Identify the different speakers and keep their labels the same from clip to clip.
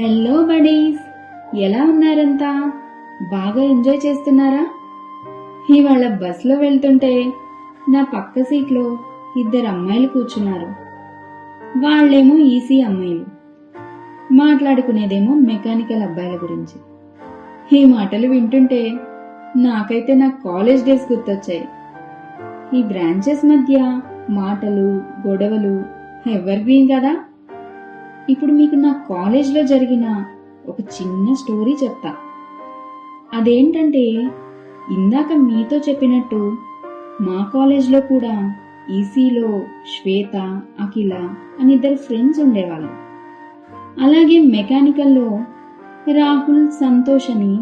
Speaker 1: Hello buddies, ఎలా ఉన్నారంతా? బాగా enjoy చేస్తున్నారా? ఇవాళ బస్లో వెళ్తుంటే నా పక్క సీట్లో ఇద్దరు అమ్మాయిలు కూర్చున్నారు. వాళ్ళేమో ఈసీ అమ్మాయిలు, మాట్లాడుకునేదేమో మెకానికల్ అబ్బాయిల గురించి. ఈ మాటలు వింటుంటే నాకైతే నా కాలేజ్ డేస్ గుర్తొచ్చాయి. ఈ బ్రాంచెస్ మధ్య మాటలు, గొడవలు ఎవర్ గ్రీన్ కదా. ఇప్పుడు మీకు నా కాలేజ్లో జరిగిన ఒక చిన్న స్టోరీ చెప్తా. అదేంటంటే, ఇందాక మీతో చెప్పినట్టు మా కాలేజ్లో కూడా ఈసీలో శ్వేత, అఖిల అని ఇద్దరు ఫ్రెండ్స్ ఉండేవాళ్ళు. అలాగే మెకానికల్లో రాహుల్, సంతోష్ అని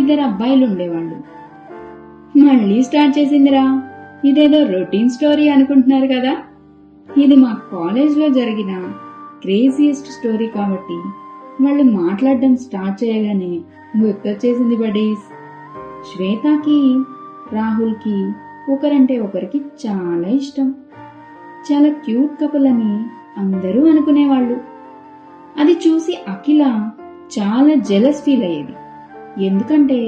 Speaker 1: ఇద్దరు అబ్బాయిలు ఉండేవాళ్ళు. మళ్ళీ స్టార్ట్ చేసిందిరా, ఇదేదో రొటీన్ స్టోరీ అనుకుంటున్నారు కదా. ఇది మా కాలేజ్లో జరిగిన క్రేజియస్ట్ స్టోరీ కాబట్టి వాళ్ళు మాట్లాడడం స్టార్ట్ చేయగానే గుర్తొచ్చేసింది బడీస్. శ్వేతకి, రాహుల్కి ఒకరంటే ఒకరికి చాలా ఇష్టం. చాలా క్యూట్ కపుల్ అని అందరూ అనుకునేవాళ్ళు. అది చూసి అఖిల చాలా జెలస్ ఫీల్ అయ్యేది. ఎందుకంటే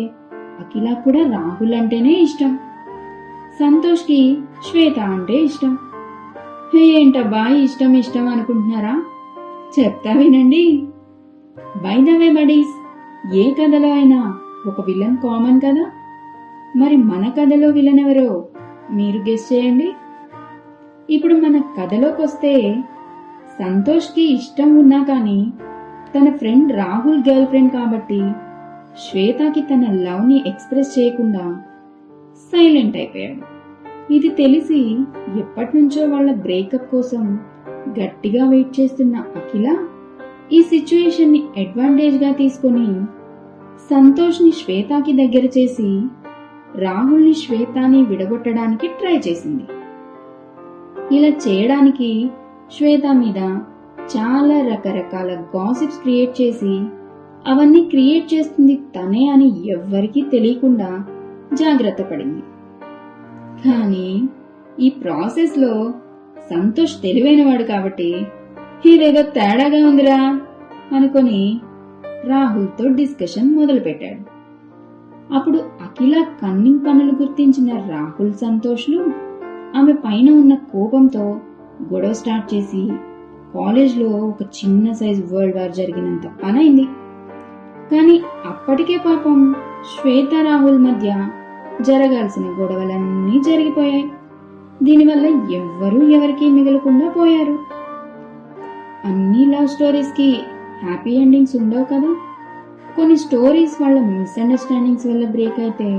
Speaker 1: అఖిల కూడా రాహుల్ అంటేనే ఇష్టం. సంతోష్కి శ్వేత అంటే ఇష్టం. ఏంటబ్బా ఇష్టం ఇష్టం అనుకుంటున్నారా? చెప్తా వినండి. బై ద వే బడీస్, ఏ కథలో అయినా ఒక విలన్ కామన్ కదా. మరి మన కథలో విలన్ ఎవరో మీరు గెస్ చేయండి. ఇప్పుడు మన కథలోకి వస్తే, సంతోష్కి ఇష్టం ఉన్నా కానీ తన ఫ్రెండ్ రాహుల్ గర్ల్ ఫ్రెండ్ కాబట్టి శ్వేతకి తన లవ్ ని ఎక్స్ప్రెస్ చేయకుండా సైలెంట్ అయిపోయాడు. ఇది తెలిసి ఎప్పటి నుంచో వాళ్ళ బ్రేకప్ కోసం గట్టిగా వెయిట్ చేస్తున్న అఖిల ఈ సిచ్యుయేషన్ ని అడ్వాంటేజ్ గా తీసుకుని సంతోష్ ని శ్వేతకి దగ్గర చేసి రాహుల్ ని శ్వేతని విడగొట్టడానికి ట్రై చేసింది. ఇలా చేయడానికి శ్వేత మీద చాలా రకరకాల గాసిప్స్ క్రియేట్ చేసి అవన్నీ క్రియేట్ చేస్తుంది తనే అని ఎవ్వరికీ తెలియకుండా జాగ్రత్త పడింది. కానీ ఈ ప్రాసెస్ లో సంతోష్ తెలివైనవాడు కాబట్టి ఇదేదో తేడాగా ఉందిరా అనుకొని రాహుల్తో డిస్కషన్ మొదలు పెట్టాడు. అప్పుడు అఖిల కన్నింగ్ పనులు గుర్తించిన రాహుల్, సంతోష్లు ఆమె పైన ఉన్న కోపంతో గొడవ స్టార్ట్ చేసి కాలేజ్లో ఒక చిన్న సైజ్ వరల్డ్ వార్ జరిగినంత పనైంది. కానీ అప్పటికే పాపం శ్వేత, రాహుల్ మధ్య జరగాల్సిన గొడవలన్నీ జరిగిపోయాయి. దీనివల్ల ఎవ్వరూ ఎవరికీ మిగలకుండా పోయారు. అన్ని లవ్ స్టోరీస్ కి హ్యాపీ ఎండింగ్స్ ఉండవు కదా. కొన్ని స్టోరీస్ వాళ్ళ మిస్అండర్స్టాండింగ్స్ వల్ల బ్రేక్ అయితే,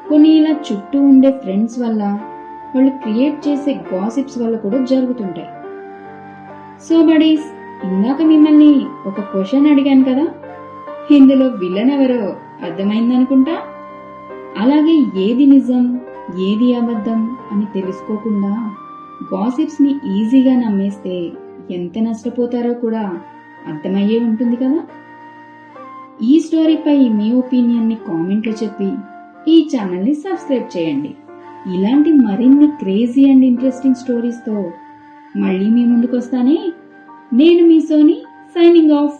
Speaker 1: కొన్ని ఇలా చుట్టూ ఉండే ఫ్రెండ్స్ వల్ల, వాళ్ళు క్రియేట్ చేసే గాసిప్స్ వల్ల కూడా జరుగుతుంటాయి. సో బడీస్, ఇందాక మిమ్మల్ని ఒక క్వశ్చన్ అడిగాను కదా, ఇందులో విలన్ ఎవరో అర్థమైందనుకుంటా. అలాగే ఏది నిజం, ఏది అబద్ధం అని తెలుసుకోకుండా గాసిప్స్ ని ఈజీగా నమ్మేస్తే ఎంత నష్టపోతారో కూడా అర్థమయ్యే ఉంటుంది కదా. ఈ స్టోరీపై మీ ఒపీనియన్ ని కామెంట్లో చెప్పి ఈ ఛానల్ ని సబ్స్క్రైబ్ చేయండి. ఇలాంటి మరిన్ని క్రేజీ అండ్ ఇంట్రెస్టింగ్ స్టోరీస్ తో మళ్ళీ మీ ముందుకు వస్తానే. నేను మీ సోని, సైనింగ్ ఆఫ్.